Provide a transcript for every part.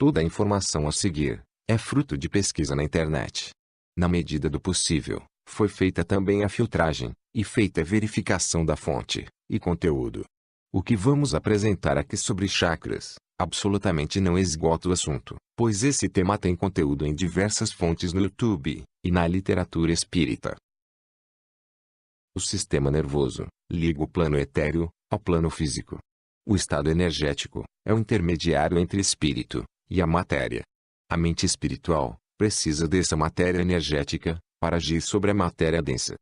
Toda a informação a seguir é fruto de pesquisa na internet. Na medida do possível, foi feita também a filtragem e feita a verificação da fonte e conteúdo. O que vamos apresentar aqui sobre chakras absolutamente não esgota o assunto, pois esse tema tem conteúdo em diversas fontes no YouTube e na literatura espírita. O sistema nervoso liga o plano etéreo ao plano físico. O estado energético é o intermediário entre espírito e a matéria. A mente espiritual precisa dessa matéria energética para agir sobre a matéria densa.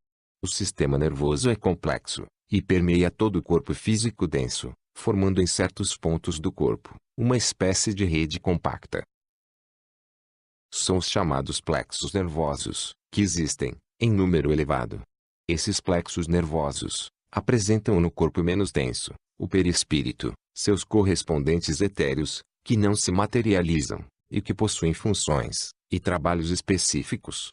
O sistema nervoso é complexo e permeia todo o corpo físico denso, formando em certos pontos do corpo uma espécie de rede compacta. São os chamados plexos nervosos, que existem em número elevado. Esses plexos nervosos apresentam no corpo menos denso, o perispírito, seus correspondentes etéreos, que não se materializam e que possuem funções e trabalhos específicos.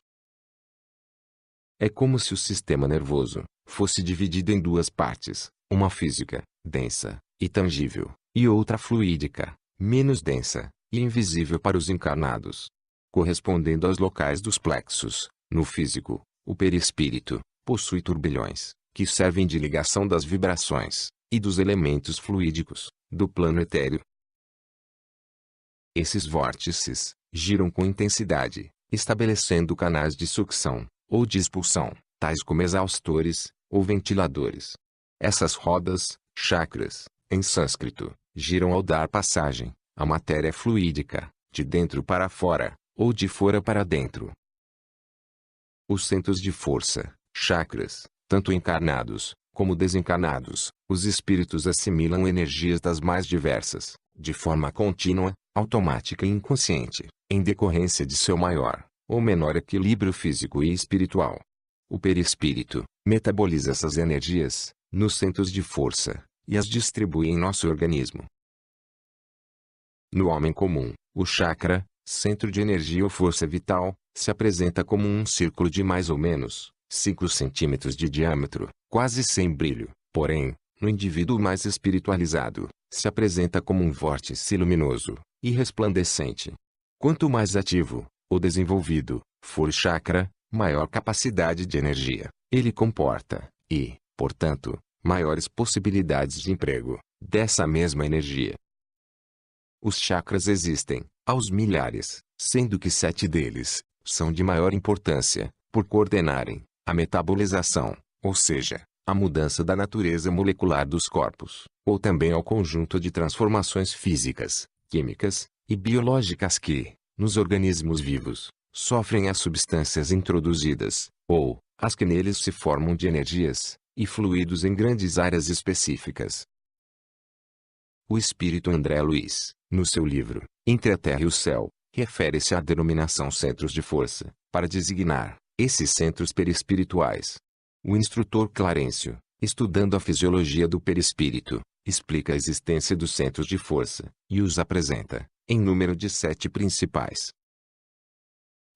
É como se o sistema nervoso fosse dividido em duas partes, uma física, densa e tangível, e outra fluídica, menos densa e invisível para os encarnados. Correspondendo aos locais dos plexos, no físico, o perispírito possui turbilhões, que servem de ligação das vibrações e dos elementos fluídicos do plano etéreo. Esses vórtices giram com intensidade, estabelecendo canais de sucção ou de expulsão, tais como exaustores ou ventiladores. Essas rodas, chakras, em sânscrito, giram ao dar passagem à matéria fluídica, de dentro para fora, ou de fora para dentro. Os centros de força, chakras, tanto encarnados como desencarnados, os espíritos assimilam energias das mais diversas, de forma contínua, automática e inconsciente, em decorrência de seu maior ou menor equilíbrio físico e espiritual. O perispírito metaboliza essas energias nos centros de força e as distribui em nosso organismo. No homem comum, o chakra, centro de energia ou força vital, se apresenta como um círculo de mais ou menos 5 centímetros de diâmetro, quase sem brilho. Porém, no indivíduo mais espiritualizado, se apresenta como um vórtice luminoso e resplandecente. Quanto mais ativo ou desenvolvido for o chakra, maior capacidade de energia ele comporta e, portanto, maiores possibilidades de emprego dessa mesma energia. Os chakras existem aos milhares, sendo que 7 deles são de maior importância, por coordenarem a metabolização, ou seja, a mudança da natureza molecular dos corpos, ou também ao conjunto de transformações físicas, químicas e biológicas que, nos organismos vivos, sofrem as substâncias introduzidas, ou as que neles se formam de energias e fluidos em grandes áreas específicas. O espírito André Luiz, no seu livro Entre a Terra e o Céu, refere-se à denominação centros de força, para designar esses centros perispirituais. O instrutor Clarencio, estudando a fisiologia do perispírito, explica a existência dos centros de força e os apresenta em número de 7 principais.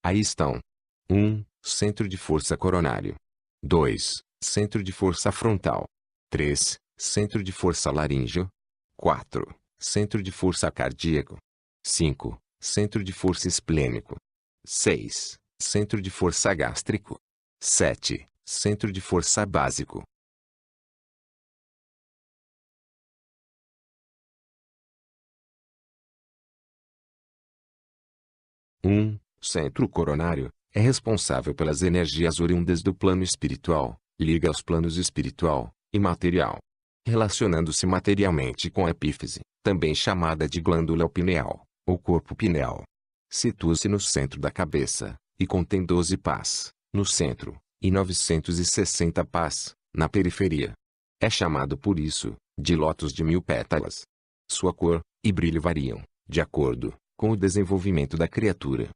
Aí estão: 1. Centro de força coronário. 2. Centro de força frontal. 3. Centro de força laríngeo. 4. Centro de força cardíaco. 5. Centro de força esplênico. 6. Centro de força gástrico. 7. Centro de força básico. Centro coronário é responsável pelas energias oriundas do plano espiritual, liga aos planos espiritual e material, relacionando-se materialmente com a epífise, também chamada de glândula pineal, ou corpo pineal. Situa-se no centro da cabeça, e contém 12 pás, no centro, e 960 pás, na periferia. É chamado por isso, de lótus de 1000 pétalas. Sua cor e brilho variam, de acordo com o desenvolvimento da criatura.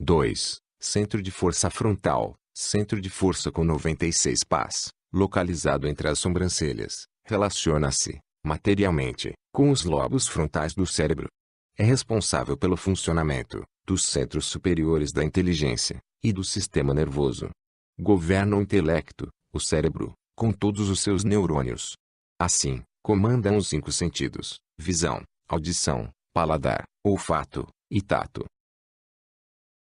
2. Centro de força frontal, centro de força com 96 pás, localizado entre as sobrancelhas, relaciona-se, materialmente, com os lobos frontais do cérebro. É responsável pelo funcionamento dos centros superiores da inteligência e do sistema nervoso. Governa o intelecto, o cérebro, com todos os seus neurônios. Assim, Comandam os 5 sentidos: visão, audição, paladar, olfato e tato.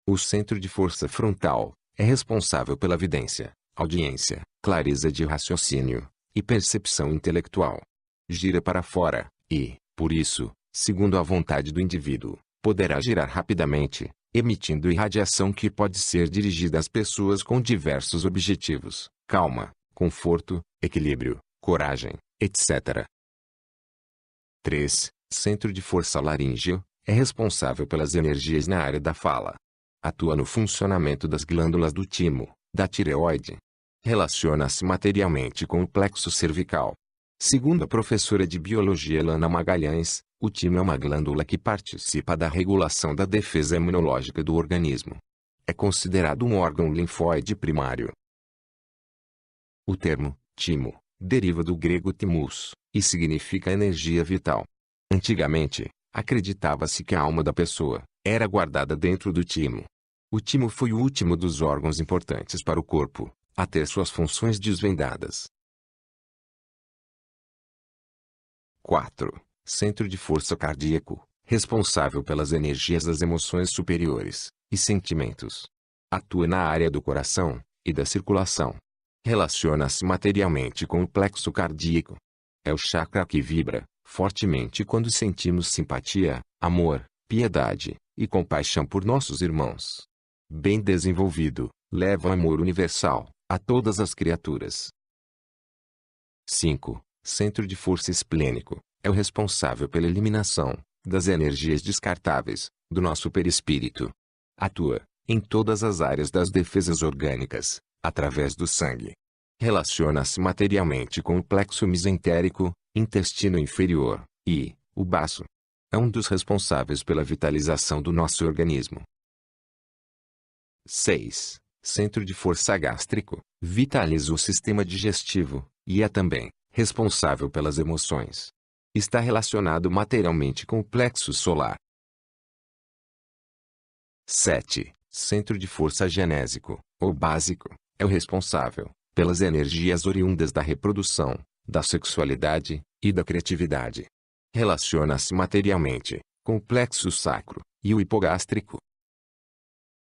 O centro de força frontal é responsável pela vidência, audiência, clareza de raciocínio e percepção intelectual. Gira para fora e, por isso, segundo a vontade do indivíduo, poderá girar rapidamente, emitindo irradiação que pode ser dirigida às pessoas com diversos objetivos: calma, conforto, equilíbrio, coragem, etc. 3. Centro de força laríngeo é responsável pelas energias na área da fala. Atua no funcionamento das glândulas do timo, da tireoide. Relaciona-se materialmente com o plexo cervical. Segundo a professora de biologia Lana Magalhães, o timo é uma glândula que participa da regulação da defesa imunológica do organismo. É considerado um órgão linfóide primário. O termo timo deriva do grego timus e significa energia vital. Antigamente, acreditava-se que a alma da pessoa era guardada dentro do timo. O timo foi o último dos órgãos importantes para o corpo a ter suas funções desvendadas. 4. Centro de força cardíaco, responsável pelas energias das emoções superiores e sentimentos. Atua na área do coração e da circulação. Relaciona-se materialmente com o plexo cardíaco. É o chakra que vibra fortemente quando sentimos simpatia, amor, piedade e compaixão por nossos irmãos. Bem desenvolvido, leva o amor universal a todas as criaturas. 5. Centro de força esplênico é o responsável pela eliminação das energias descartáveis do nosso perispírito. Atua em todas as áreas das defesas orgânicas, através do sangue. Relaciona-se materialmente com o plexo mesentérico, intestino inferior, e o baço. É um dos responsáveis pela vitalização do nosso organismo. 6. Centro de força gástrico, vitaliza o sistema digestivo, e é também responsável pelas emoções. Está relacionado materialmente com o plexo solar. 7. Centro de força genésico, ou básico, é o responsável pelas energias oriundas da reprodução, da sexualidade e da criatividade. Relaciona-se materialmente com o plexo sacro e o hipogástrico.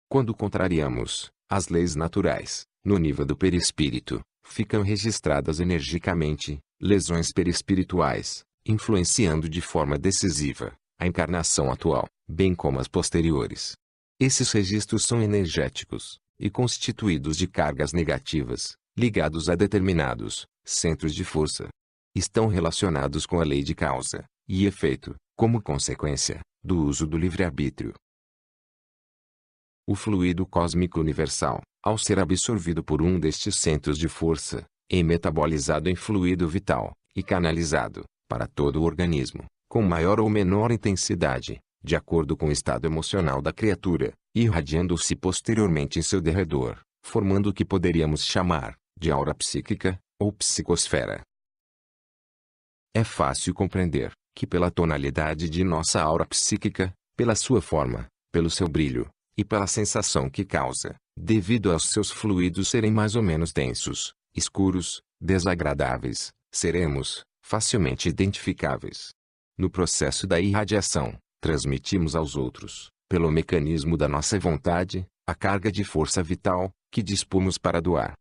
Quando contrariamos as leis naturais, no nível do perispírito, ficam registradas energicamente lesões perispirituais, influenciando de forma decisiva a encarnação atual, bem como as posteriores. Esses registros são energéticos e constituídos de cargas negativas, ligados a determinados centros de força. Estão relacionados com a lei de causa e efeito, como consequência do uso do livre-arbítrio. O fluido cósmico universal, ao ser absorvido por um destes centros de força, é metabolizado em fluido vital e canalizado para todo o organismo, com maior ou menor intensidade, de acordo com o estado emocional da criatura, irradiando-se posteriormente em seu derredor, formando o que poderíamos chamar de aura psíquica ou psicosfera. É fácil compreender que pela tonalidade de nossa aura psíquica, pela sua forma, pelo seu brilho e pela sensação que causa, devido aos seus fluidos serem mais ou menos densos, escuros, desagradáveis, seremos facilmente identificáveis. No processo da irradiação, transmitimos aos outros, pelo mecanismo da nossa vontade, a carga de força vital que dispomos para doar.